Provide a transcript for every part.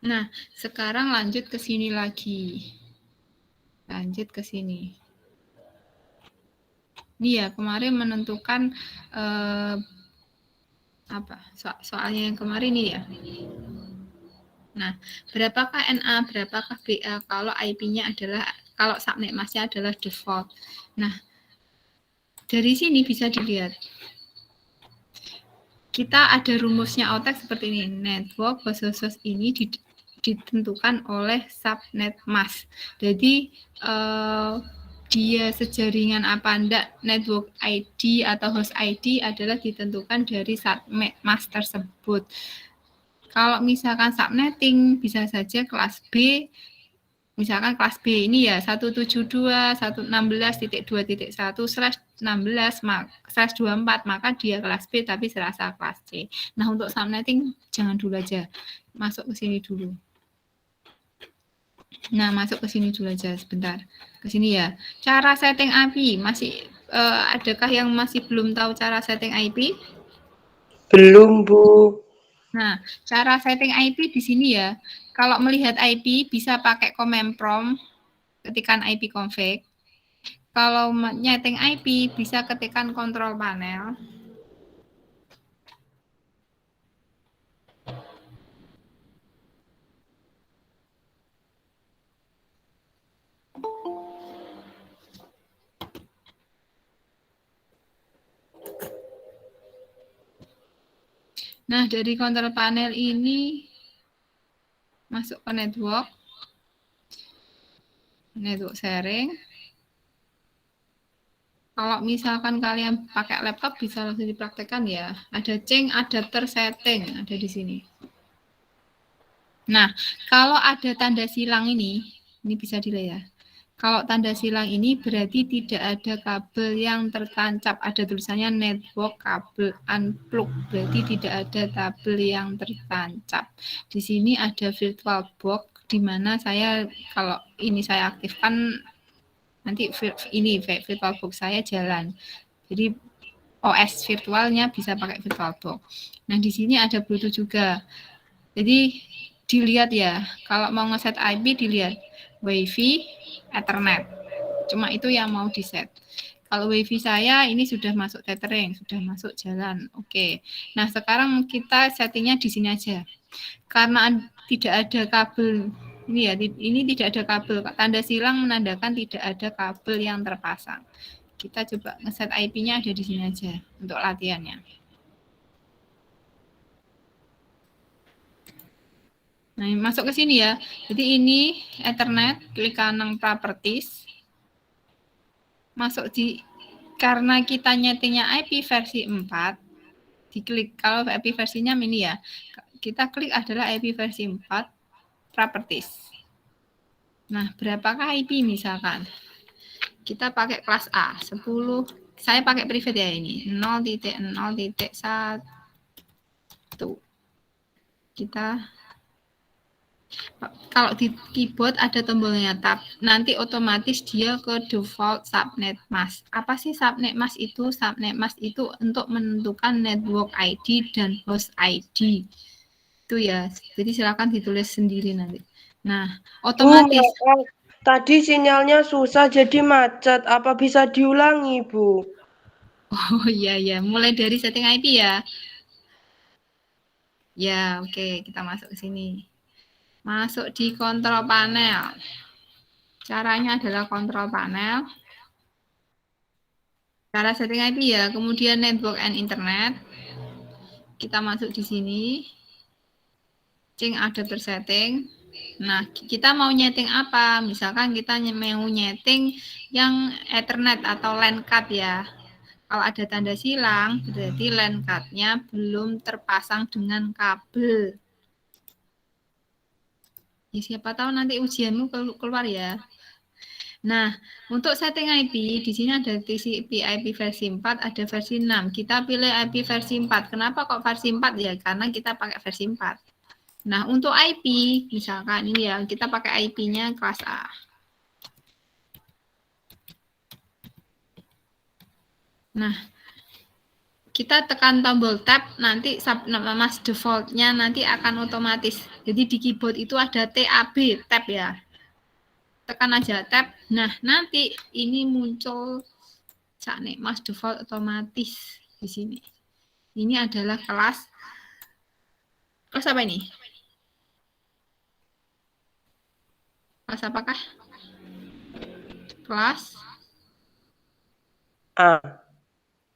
Nah, sekarang lanjut ke sini lagi. Lanjut ke sini. Ini ya, kemarin menentukan apa? Soalnya yang kemarin ini ya. Nah, berapakah NA, berapakah BA kalau IP-nya adalah, kalau subnet mask-nya adalah default. Nah, dari sini bisa dilihat. Kita ada rumusnya OTEX seperti ini. Network host ini ditentukan oleh subnet mask. Jadi, dia sejaringan apa enggak, network ID atau host ID adalah ditentukan dari subnet mask tersebut. Kalau misalkan subnetting, bisa saja kelas B, misalkan kelas B ini ya 172.116.2.1/16/24, maka dia kelas B tapi serasa kelas C. Nah, untuk subnetting jangan dulu aja. Masuk ke sini dulu. Nah, masuk ke sini dulu aja sebentar. Ke sini ya. Cara setting IP masih adakah yang masih belum tahu cara setting IP? Belum, Bu. Nah, cara setting IP di sini ya. Kalau melihat IP bisa pakai command prompt, ketikan IP config. Kalau nyeting IP bisa ketikan kontrol panel. Nah, dari kontrol panel ini masuk ke network sharing. Kalau misalkan kalian pakai laptop bisa langsung dipraktekkan ya. Ada change adapter setting, ada di sini. Nah, kalau ada tanda silang ini bisa dilihat ya. Kalau tanda silang ini berarti tidak ada kabel yang tertancap. Ada tulisannya network kabel unplug. Berarti tidak ada kabel yang tertancap. Di sini ada virtual box, di mana saya, kalau ini saya aktifkan, nanti ini virtual box saya jalan. Jadi OS virtualnya bisa pakai virtual box. Nah, di sini ada Bluetooth juga. Jadi dilihat ya, kalau mau ngeset IP dilihat WiFi, Ethernet. Cuma itu yang mau diset. Kalau WiFi saya ini sudah masuk tethering, sudah masuk jalan. Oke. Nah, sekarang kita settingnya di sini aja. Karena tidak ada kabel ini ya, ini tidak ada kabel. Tanda silang menandakan tidak ada kabel yang terpasang. Kita coba ngeset IP-nya ada di sini aja untuk latihannya. Nah, masuk ke sini ya. Jadi ini Ethernet, klik kanan properties. Masuk di, karena kita nyetingnya IP versi 4, diklik. Kalau IP versinya ini ya, kita klik adalah IP versi 4, properties. Nah, berapakah IP misalkan? Kita pakai kelas A, 10. Saya pakai private ya ini, 0.0.1. Kita, kalau di keyboard ada tombolnya tab, nanti otomatis dia ke default subnet mask. Apa sih subnet mask itu? Subnet mask itu untuk menentukan network ID dan host ID. Itu ya. Jadi silakan ditulis sendiri nanti. Nah, otomatis. Bu, tadi sinyalnya susah jadi macet. Apa bisa diulangi, Bu? Oh iya ya, mulai dari setting IP ya. Ya, oke, kita masuk ke sini. Masuk di kontrol panel. Caranya adalah kontrol panel. Cara setting IP ya, kemudian network and internet. Kita masuk di sini. Change adapter setting. Nah, kita mau nyeting apa? Misalkan kita mau nyeting yang Ethernet atau LAN card ya. Kalau ada tanda silang, berarti LAN card-nya belum terpasang dengan kabel. Ya, siapa tahu nanti ujianmu keluar ya. Nah, untuk setting IP, di sini ada TCP IP versi 4, ada versi 6. Kita pilih IP versi 4. Kenapa kok versi 4 ya? Karena kita pakai versi 4. Nah, untuk IP, misalkan ini ya, kita pakai IP-nya kelas A. Nah, kita tekan tombol tab, nanti subnetmask default-nya nanti akan otomatis. Jadi di keyboard itu ada tab, tab ya. Tekan aja tab. Nah, nanti ini muncul subnetmask default otomatis di sini. Ini adalah kelas apa ini? Kelas apakah? Kelas A.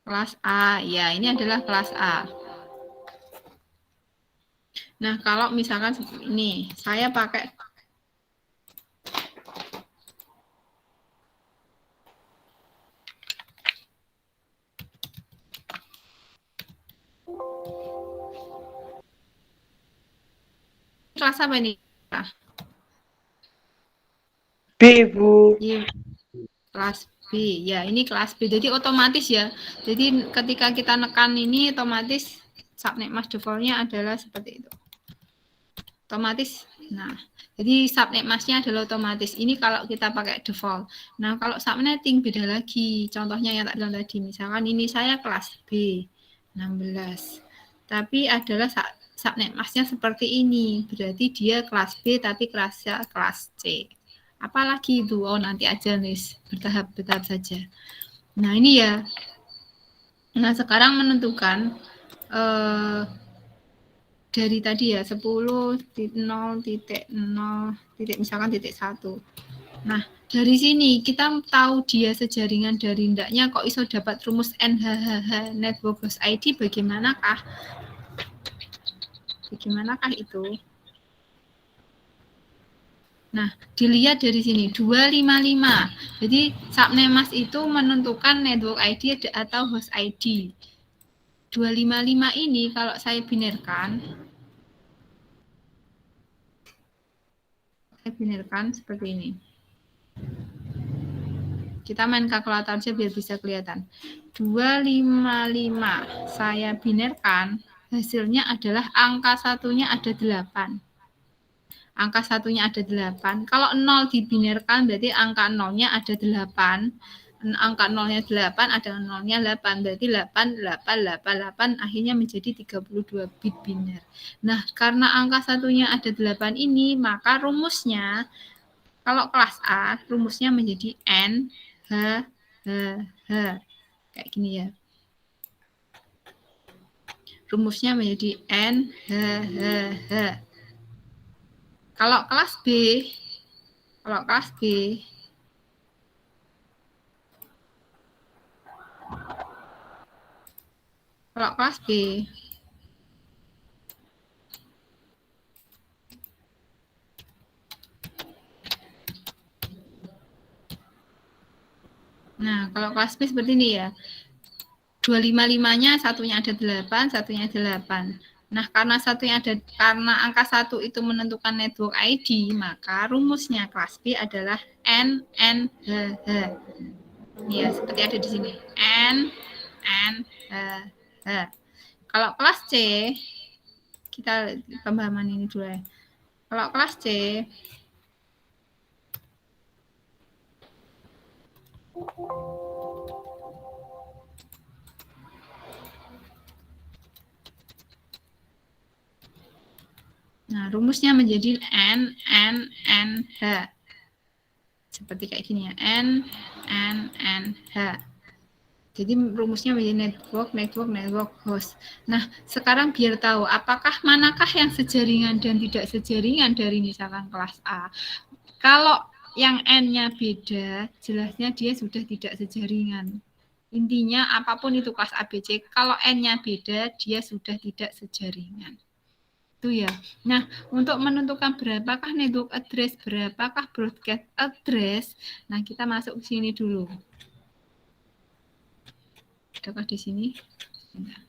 Kelas A. Ya, ini adalah kelas A. Nah, kalau misalkan ini saya pakai kelas apa ini? B, Bu. Iya, kelas B. Ya, ini kelas B. Jadi otomatis ya. Jadi ketika kita nekan ini otomatis subnetmask default-nya adalah seperti itu. Otomatis. Nah, jadi subnetmask-nya adalah otomatis. Ini kalau kita pakai default. Nah, kalau subnetting beda lagi. Contohnya yang tak bilang tadi. Misalkan ini saya kelas B 16. Tapi adalah subnetmask-nya seperti ini. Berarti dia kelas B tapi kelasnya kelas C. Apalagi itu? Oh, nanti aja nih. Bertahap saja. Nah, ini ya. Nah, sekarang menentukan dari tadi ya 10.0.0 misalkan titik 1. Nah, dari sini kita tahu dia sejaringan dari ndaknya kok iso dapat rumus NHHH network host ID bagaimanakah? Bagaimanakah itu? Nah, dilihat dari sini 255. Jadi subnetmask itu menentukan network ID atau host ID. 255 ini kalau saya binarkan seperti ini. Kita main kalkulator aja biar bisa kelihatan. 255 saya binarkan, hasilnya adalah angka satunya ada 8. Angka satunya ada 8. Kalau 0 dibinarkan berarti angka 0-nya ada 8. Angka 0-nya 8, ada 0-nya 8. Berarti 8, 8, 8, 8 akhirnya menjadi 32 bit binar. Nah, karena angka satunya ada 8 ini, maka rumusnya kalau kelas A, rumusnya menjadi N, H, H, H. Kayak gini ya. Rumusnya menjadi N, H, H, H. Kalau kelas B, kalau kelas B, nah, kalau kelas B seperti ini ya. 255-nya satunya ada 8, satunya ada 8. Nah, karena angka 1 itu menentukan network ID, maka rumusnya kelas B adalah N, N, H, H. Ya, seperti ada di sini. N, N, H, H. Kalau kelas C, kita pemahaman ini dulu ya. Kalau kelas C, nah, rumusnya menjadi N, N, N, H. Seperti kayak gini ya. N, N, N, H. Jadi rumusnya menjadi network host. Nah, sekarang biar tahu apakah manakah yang sejaringan dan tidak sejaringan dari misalkan kelas A. Kalau yang N-nya beda, jelasnya dia sudah tidak sejaringan. Intinya apapun itu kelas ABC, kalau N-nya beda, dia sudah tidak sejaringan. Itu ya. Nah, untuk menentukan berapakah network address, berapakah broadcast address, nah kita masuk ke sini dulu. Adakah di sini? Nah,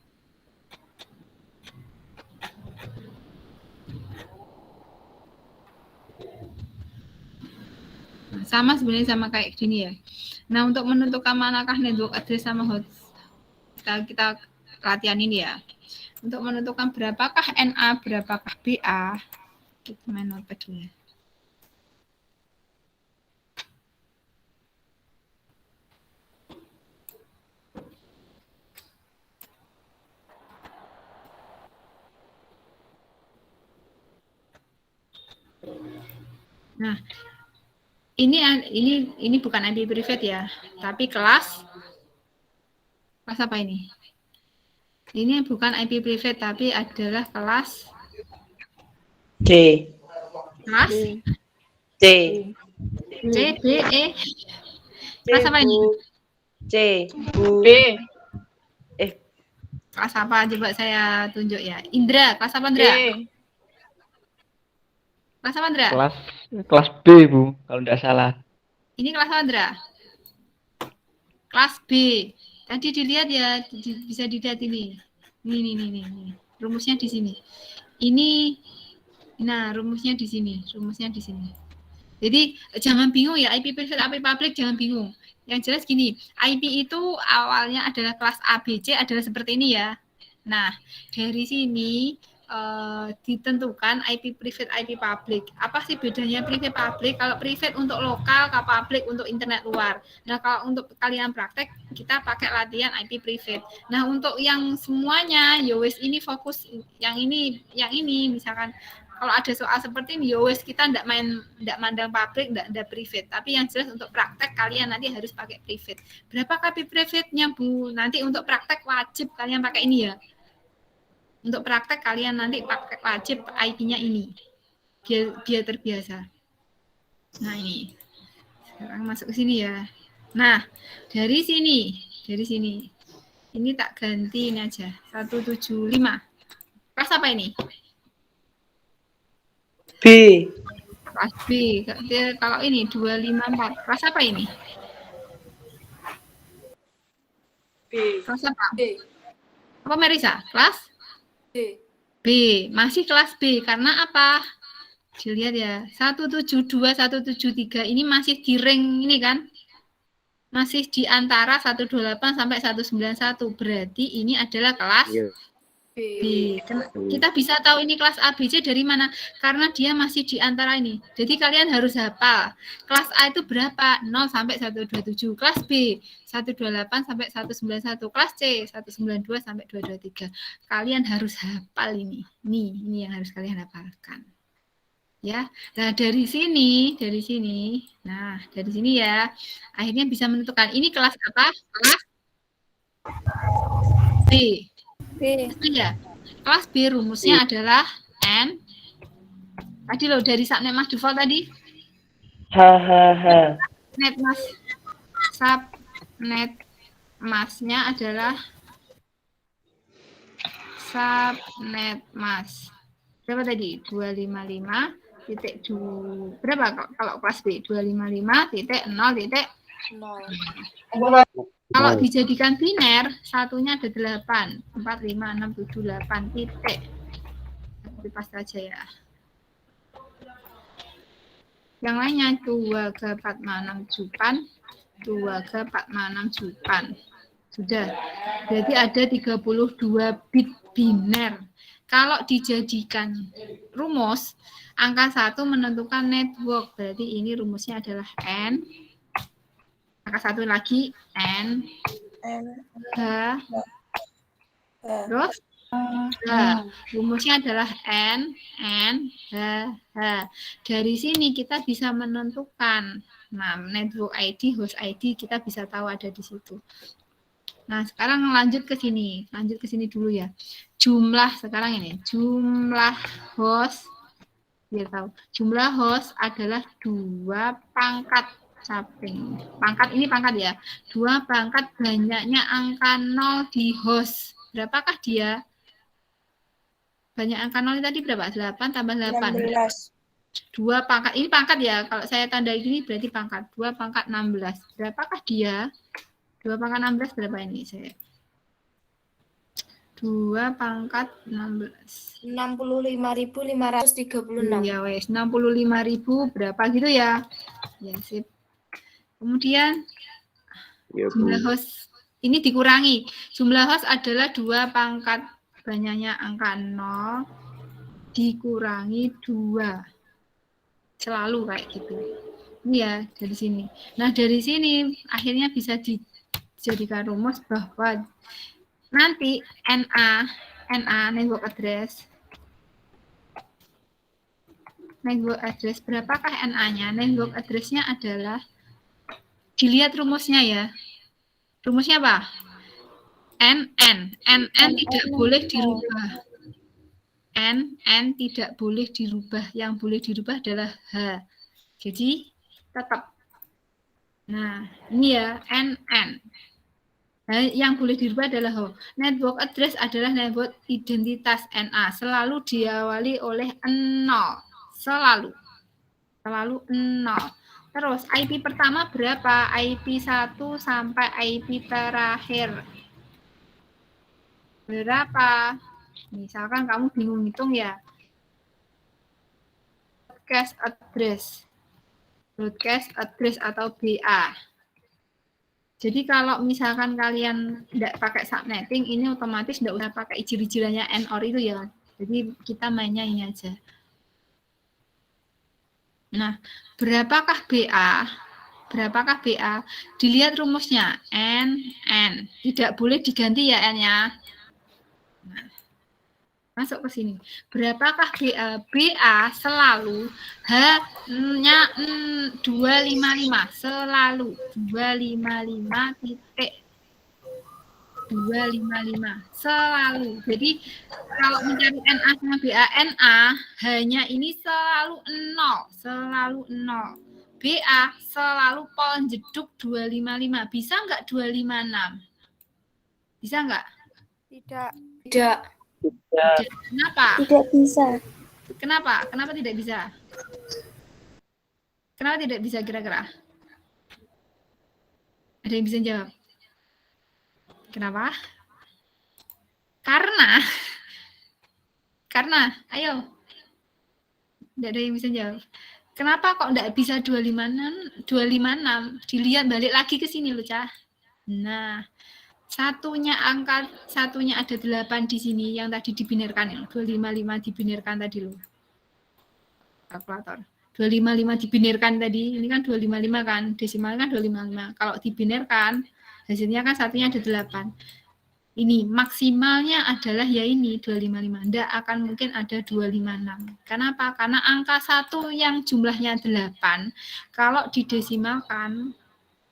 sama sebenarnya sama kayak gini ya. Nah, untuk menentukan manakah network address sama host, kita latihan ini ya. Untuk menentukan berapakah NA, berapakah BA, kita main notepad dulu ya. Nah, ini bukan IP private ya, tapi kelas apa ini? Ini bukan IP private tapi adalah kelas C. kelas C. C, B, E. Kelas apa ini? C. Bu. B. Kelas apa? Coba saya tunjuk ya. Indra, kelas apa B. Indra? Kelas apa Indra? Kelas B, Bu, kalau tidak salah. Ini kelas apa Indra? Kelas B. Tadi dilihat ya, bisa dilihat ini. Ini. Rumusnya di sini. Ini, nah rumusnya di sini. Jadi jangan bingung ya, IP private, IP public jangan bingung. Yang jelas gini, IP itu awalnya adalah kelas ABC adalah seperti ini ya. Nah, dari sini ditentukan IP private, IP public. Apa sih bedanya private public? Kalau private untuk lokal, kalau public untuk internet luar. Nah, kalau untuk kalian praktek, kita pakai latihan IP private. Nah, untuk yang semuanya, ya wes ini fokus yang ini, misalkan kalau ada soal seperti ini, ya wes kita enggak mandang public, enggak private. Tapi yang jelas untuk praktek kalian nanti harus pakai private. Berapa IP private-nya, Bu? Nanti untuk praktek wajib kalian pakai ini ya. Untuk praktek kalian nanti pakai wajib IP-nya ini. Biar terbiasa. Nah, ini. Sekarang masuk ke sini ya. Nah, dari sini. Ini tak ganti ini aja. 175. Kelas apa ini? B. Kelas B. Kalau ini 254. Kelas apa ini? B. Kelas apa? B. Apa Marisa? Kelas? B. B. Masih kelas B. Karena apa? Dilihat ya. 172, 173. Ini masih di ring ini kan? Masih di antara 128 sampai 191. Berarti ini adalah kelas B. Kita bisa tahu ini kelas ABC dari mana? Karena dia masih di antara ini. Jadi kalian harus hafal. Kelas A itu berapa? 0 sampai 127. Kelas B 128 sampai 191. Kelas C 192 sampai 223. Kalian harus hafal ini. Ini yang harus kalian hafalkan. Ya. Nah, dari sini. Nah, dari sini ya. Akhirnya bisa menentukan ini kelas apa? Kelas B. Ya, kelas B rumusnya adalah N. Tadi loh dari subnet mas default tadi. Net mas. Subnet masnya adalah subnet mas. Berapa tadi? 255.2. Berapa kalau kelas B? 255.0.0. Kalau dijadikan biner, satunya ada 8. 4, 5, 6, 7, 8 titik. Pas saja ya. Yang lainnya 2, 4, 5, 6, 7, 2, 4, 5, 6, 7. Sudah. Berarti ada 32 bit biner. Kalau dijadikan rumus, angka 1 menentukan network. Berarti ini rumusnya adalah N. Angka 1 lagi N, H, terus H. Rumusnya adalah N, H, H. Dari sini kita bisa menentukan. Nah, network ID, host ID kita bisa tahu ada di situ. Nah, sekarang lanjut ke sini dulu ya. Jumlah sekarang ini, jumlah host, biar tahu. Jumlah host adalah 2 pangkat samping. Pangkat ini pangkat ya. 2 pangkat banyaknya angka 0 di host. Berapakah dia? Banyak angka 0 tadi berapa? 8 tambah 8. 2 pangkat. Ini pangkat ya. Kalau saya tanda gini berarti pangkat. 2 pangkat 16. Berapakah dia? 2 pangkat 16 berapa ini saya? 2 pangkat 16. 65.536. Ya wes, 65.000 berapa gitu ya? Ya, sip. Kemudian jumlah host ini dikurangi. Jumlah host adalah 2 pangkat banyaknya angka 0 dikurangi 2. Selalu kayak gitu. Ini ya dari sini. Nah, dari sini akhirnya bisa dijadikan rumus bahwa nanti NA network address network address. Berapakah NA-nya? Network address-nya adalah, dilihat rumusnya ya. Rumusnya apa? NN. NN tidak boleh dirubah. NN tidak boleh dirubah. Yang boleh dirubah adalah H. Jadi tetap. Nah, ini ya NN. Nah, yang boleh dirubah adalah H. Network address adalah network identitas NA. Selalu diawali oleh 0. Selalu 0. Terus IP pertama berapa? IP 1 sampai IP terakhir. Berapa? Misalkan kamu bingung hitung ya. Broadcast address atau BA. Jadi kalau misalkan kalian tidak pakai subnetting, ini otomatis tidak usah pakai ijir-ijirannya NOR itu ya. Jadi kita mainnya ini aja. Nah, berapakah BA? Berapakah BA? Dilihat rumusnya. N. Tidak boleh diganti ya N-nya. Nah, masuk ke sini. Berapakah BA? BA selalu H-nya 255. Selalu 255.255. Selalu. Jadi kalau mencari NA sama BA, NA hanya ini selalu 0. Selalu 0. BA selalu pol jeduk 255. Bisa nggak 256? Bisa nggak? Tidak. Tidak. Kenapa? Tidak bisa. Kenapa? Kenapa tidak bisa? Kenapa tidak bisa kira-kira? Ada yang bisa jawab? Kenapa? Karena, ayo. Tidak ada yang bisa jawab. Kenapa kok tidak bisa 256? Dilihat balik lagi ke sini loh, Cah. Nah, satunya ada 8 di sini yang tadi dibinarkan ya. 255 dibinarkan tadi loh. Kalkulator. 255 dibinarkan tadi. Ini kan 255 kan, desimal kan 255. Kalau dibinarkan hasilnya kan satunya ada 8. Ini maksimalnya adalah ya ini 255. Tidak akan mungkin ada 256. Kenapa? Karena angka 1 yang jumlahnya 8 kalau didesimalkan,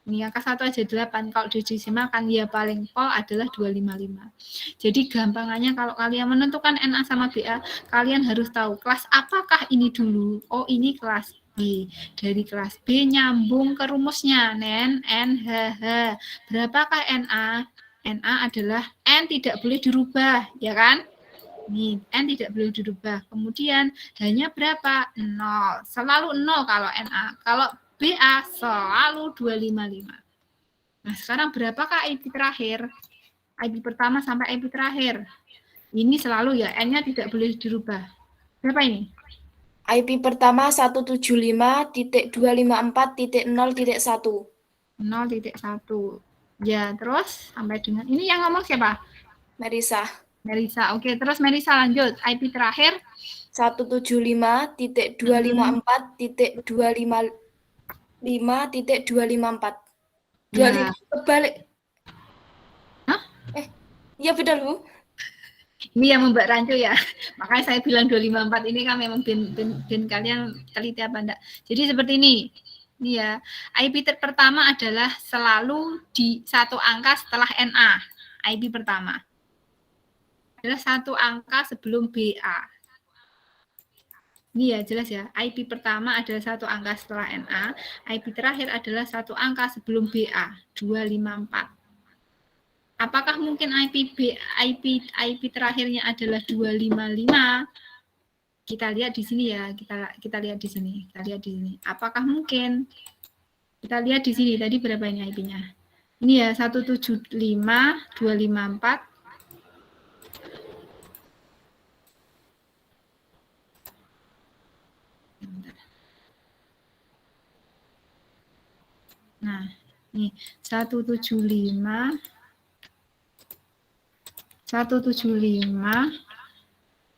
ini angka 1 aja 8, kalau didesimalkan ya paling pol adalah 255. Jadi gampangannya kalau kalian menentukan NA sama BA, kalian harus tahu kelas apakah ini dulu. Oh, ini kelas B. Dari kelas B nyambung ke rumusnya. N, H, H. Berapakah NA? NA adalah N tidak boleh dirubah, ya kan? Nih, N tidak boleh dirubah. Kemudian hanya berapa? 0. Selalu 0 kalau NA. Kalau BA selalu 255. Nah, sekarang berapakah IP terakhir? IP pertama sampai IP terakhir. Ini selalu ya, N-nya tidak boleh dirubah. Berapa ini? IP pertama 175.254.0.1. 0.1. Ya, terus sampai dengan ini yang ngomong siapa? Merisa. Merisa. Oke, terus Merisa lanjut. IP terakhir 175.254.255.254. ya. Kebalik. Hah? Iya benar, Bu. Ini yang membuat rancu ya. Makanya saya bilang 254 ini kan memang bin kalian teliti apa enggak. Jadi seperti ini. Ini ya. IP pertama adalah selalu di satu angka setelah NA. IP pertama adalah satu angka sebelum BA. Ini ya jelas ya. IP pertama adalah satu angka setelah NA. IP terakhir adalah satu angka sebelum BA. 254. Apakah mungkin IP terakhirnya adalah 255? Kita lihat di sini ya, kita lihat di sini. Kita lihat di sini. Apakah mungkin? Kita lihat di sini tadi berapa ini IP-nya? Ini ya 175 254. Nah, ini 175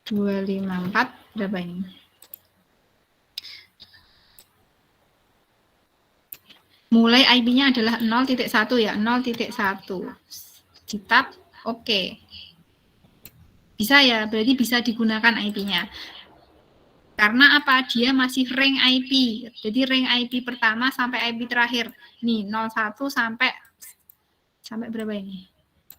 254 berapa ini? Mulai IP-nya adalah 0.1 ya, 0.1. Ditap, oke. Bisa ya, berarti bisa digunakan IP-nya. Karena apa? Dia masih rank IP. Jadi rank IP pertama sampai IP terakhir. Nih 01 sampai berapa ini?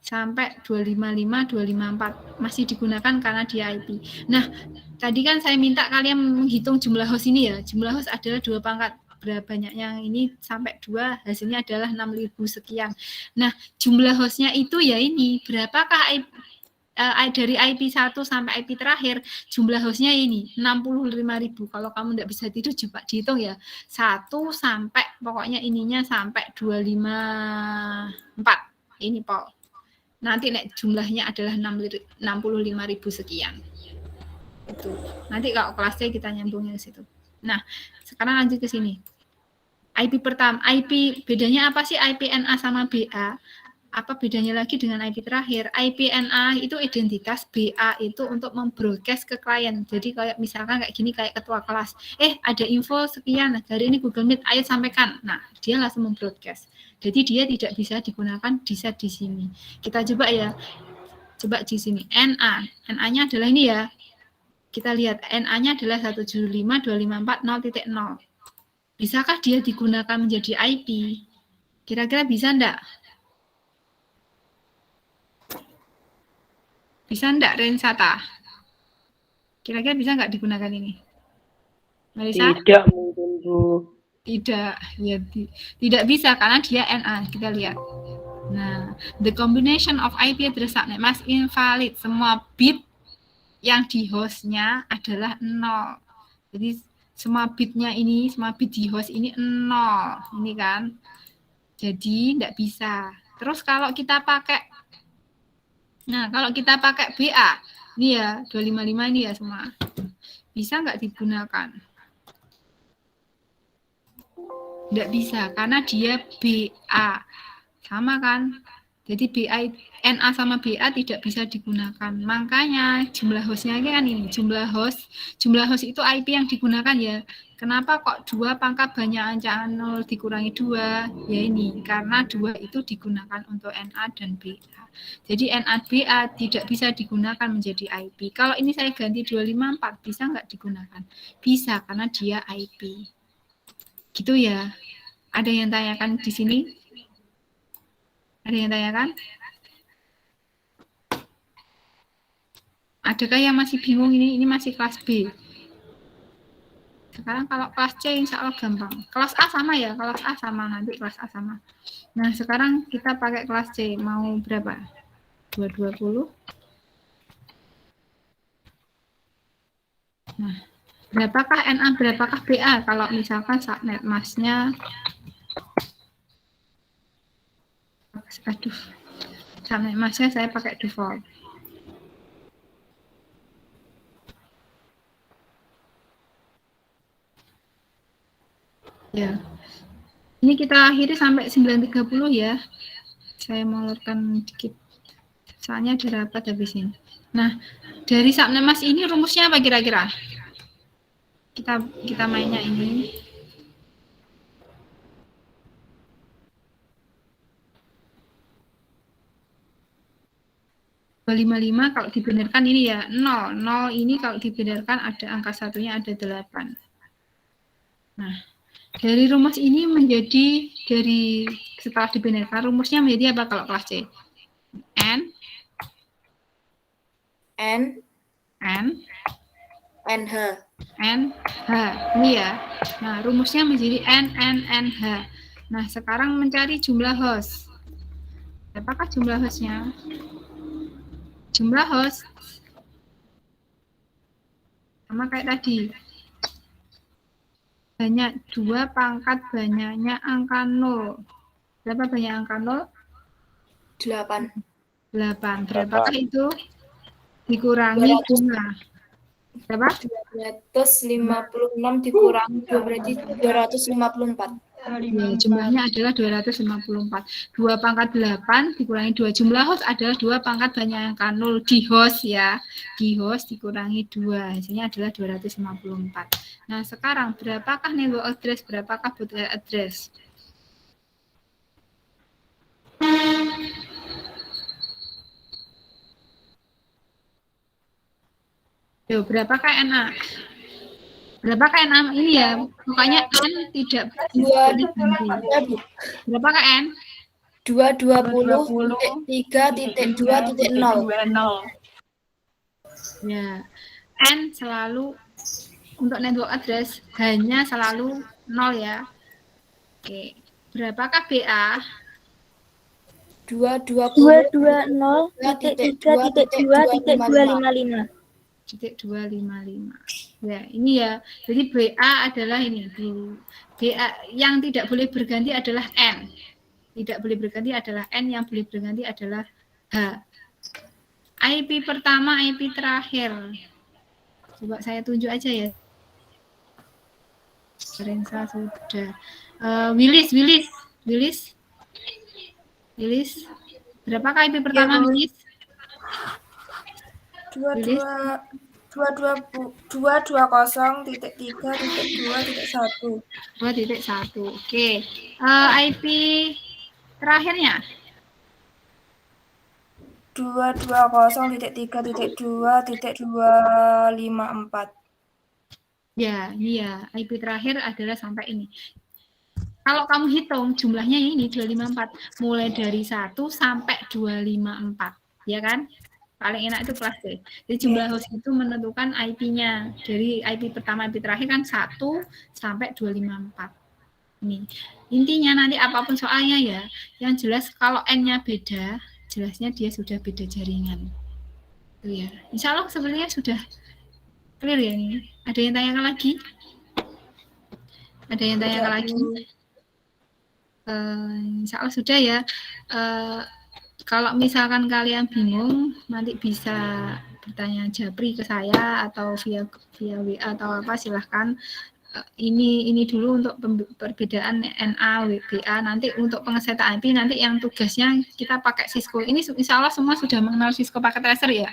Sampai 255, 254 masih digunakan karena dia IP. Nah, tadi kan saya minta kalian menghitung jumlah host ini ya. Jumlah host adalah 2 pangkat. Berapa banyak yang ini sampai 2, hasilnya adalah 6.000 sekian. Nah, jumlah hostnya itu ya ini. Berapakah dari IP 1 sampai IP terakhir, jumlah hostnya ini 65.000. Kalau kamu tidak bisa tidur, coba dihitung ya. 1 sampai pokoknya ininya sampai 254. Ini Paul. Nanti jumlahnya adalah 65.000 sekian. Itu. Nanti kalau kelas C kita nyambungnya ke situ. Nah, sekarang lanjut ke sini. IP pertama, IP bedanya apa sih IP NA sama BA? Apa bedanya lagi dengan IP terakhir? IP NA itu identitas, BA itu untuk membroadcast ke klien. Jadi kayak misalkan kayak gini, kayak ketua kelas. Ada info sekian, hari ini Google Meet, ayo sampaikan. Nah, dia langsung membroadcast. Jadi dia tidak bisa digunakan di set di sini. Kita coba ya. Coba di sini. NA. NA-nya adalah ini ya. Kita lihat NA-nya adalah 175.254.0.0. Bisakah dia digunakan menjadi IP? Kira-kira bisa enggak? Bisa enggak Rensata? Kira-kira bisa enggak digunakan ini? Marisa? Tidak mungkin, Bu. Tidak, ya tidak bisa karena dia NA. Kita lihat. Nah, the combination of IP address subnet mask invalid. Semua bit yang di hostnya adalah 0. Jadi semua bitnya ini, semua bit di host ini 0. Ini kan. Jadi tidak bisa. Terus kalau kita pakai BA, ini ya 255 ini ya semua. Bisa nggak digunakan? Tidak bisa karena dia BA. Sama kan? Jadi NA sama BA tidak bisa digunakan. Makanya jumlah hostnya kan ini, jumlah host itu IP yang digunakan ya. Kenapa kok 2 pangkat banyak jangan 0 dikurangi 2? Ya ini, karena 2 itu digunakan untuk NA dan BA. Jadi NA BA tidak bisa digunakan menjadi IP. Kalau ini saya ganti 254, bisa nggak digunakan? Bisa, karena dia IP. Gitu ya. Ada yang tanyakan di sini? Ada yang tanyakan? Adakah yang masih bingung ini? Ini masih kelas B. Sekarang kalau kelas C insya Allah gampang. Kelas A sama ya, kelas A sama, nanti kelas A sama. Nah, sekarang kita pakai kelas C. Mau berapa? 220. Nah, berapakah NA, berapakah BA? Kalau misalkan subnet masknya, subnet masknya saya pakai default. Ya, ini kita akhiri sampai 9.30 ya. Saya molorkan dikit. Soalnya ada rapat habis ini. Nah, dari subnet mask ini rumusnya apa kira-kira? Kita mainnya ini. .255 kalau dibenarkan ini ya 0. 0 ini kalau dibenarkan ada angka satunya ada 8. Nah, dari rumus ini menjadi setelah dibenarkan rumusnya menjadi apa kalau kelas C? N H. Ini ya. Nah, rumusnya menjadi H. Nah, sekarang mencari jumlah host. Berapakah jumlah hostnya? Jumlah host sama kayak tadi. Banyak 2 pangkat banyaknya angka 0. Berapa banyak angka 0? 8. 8. Berapakah itu? Dikurangi jumlah. Berapa? 256 dikurangi 2 berarti 254. Ya, jumlahnya adalah 254. 2 pangkat 8 dikurangi 2. Jumlah host adalah 2 pangkat banyak angka 0 di host ya. Di host dikurangi 2. Hasilnya adalah 254. Nah, sekarang berapakah network address, berapakah bootleg address? Berapakah NA? Berapa KN ini ya? Pokoknya N tidak Dua, boleh ganti. ya, Bu. Berapa KN? 220.3.2.0. Ya. N selalu untuk network address hanya selalu 0 ya. Oke. Berapakah BA? 220.3.2.255. 255. Ya, ini ya. Jadi BA adalah ini. BA yang tidak boleh berganti adalah N. Tidak boleh berganti adalah N, yang boleh berganti adalah H. IP pertama, IP terakhir. Coba saya tunjuk aja ya. Rensa sudah. Willis. Berapakah IP pertama, Bu. Willis? 220.3.2.1. 2.1. Oke. IP terakhirnya 220.3.2.254. ya, ini ya. IP terakhir adalah sampai ini. Kalau kamu hitung jumlahnya ini 254, mulai dari 1 sampai 254, ya kan? Paling enak itu kelas D. Jadi jumlah host itu menentukan IP-nya. Dari IP pertama, IP terakhir kan 1 sampai 254. Ini. Intinya nanti apapun soalnya ya, yang jelas kalau N-nya beda, jelasnya dia sudah beda jaringan. Itu ya. Insya Allah sebenarnya sudah clear ya ini. Ada yang tanyakan lagi? Ada yang tanyakan lagi? Insya Allah sudah ya. Kalau misalkan kalian bingung, nanti bisa bertanya Japri ke saya atau via WA atau apa, silahkan. Ini dulu untuk perbedaan NA, WBA. Nanti untuk pengesetan IP, nanti yang tugasnya kita pakai Cisco. Ini insya Allah semua sudah mengenal Cisco Packet Tracer ya?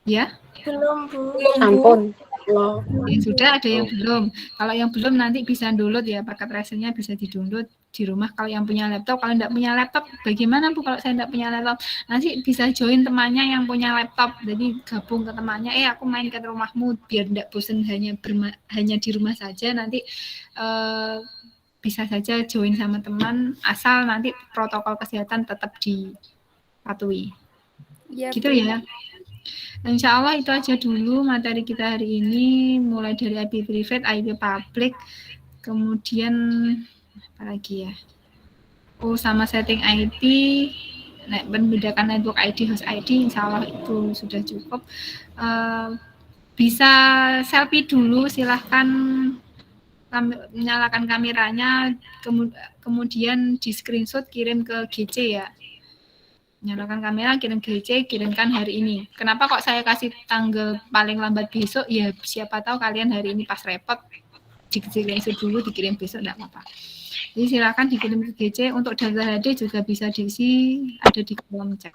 Ya? Belum, Bu. Ampun. Yang sudah, ada yang belum. Kalau yang belum nanti bisa download ya, paket tracernya bisa di-download di rumah. Kalau yang punya laptop, kalau tidak punya laptop, bagaimana Bu kalau saya tidak punya laptop? Nanti bisa join temannya yang punya laptop. Jadi gabung ke temannya, aku main ke rumahmu biar tidak bosan hanya di rumah saja. Nanti bisa saja join sama teman, asal nanti protokol kesehatan tetap dipatuhi. Ya, Gitu ya. Insya Allah itu aja dulu materi kita hari ini, mulai dari IP private, IP public, kemudian apa lagi ya? Sama setting IP, membedakan network ID, host ID, insya Allah itu sudah cukup. Bisa selfie dulu, silahkan menyalakan kameranya, kemudian di screenshot kirim ke GC ya. Nyalakan kamera, kirim GC, kirimkan hari ini. Kenapa kok saya kasih tanggal paling lambat besok? Ya siapa tahu kalian hari ini pas repot, dikirim dulu, dikirim besok, enggak apa-apa. Jadi silakan dikirim ke GC. Untuk data HD juga bisa diisi, ada di kolom chat.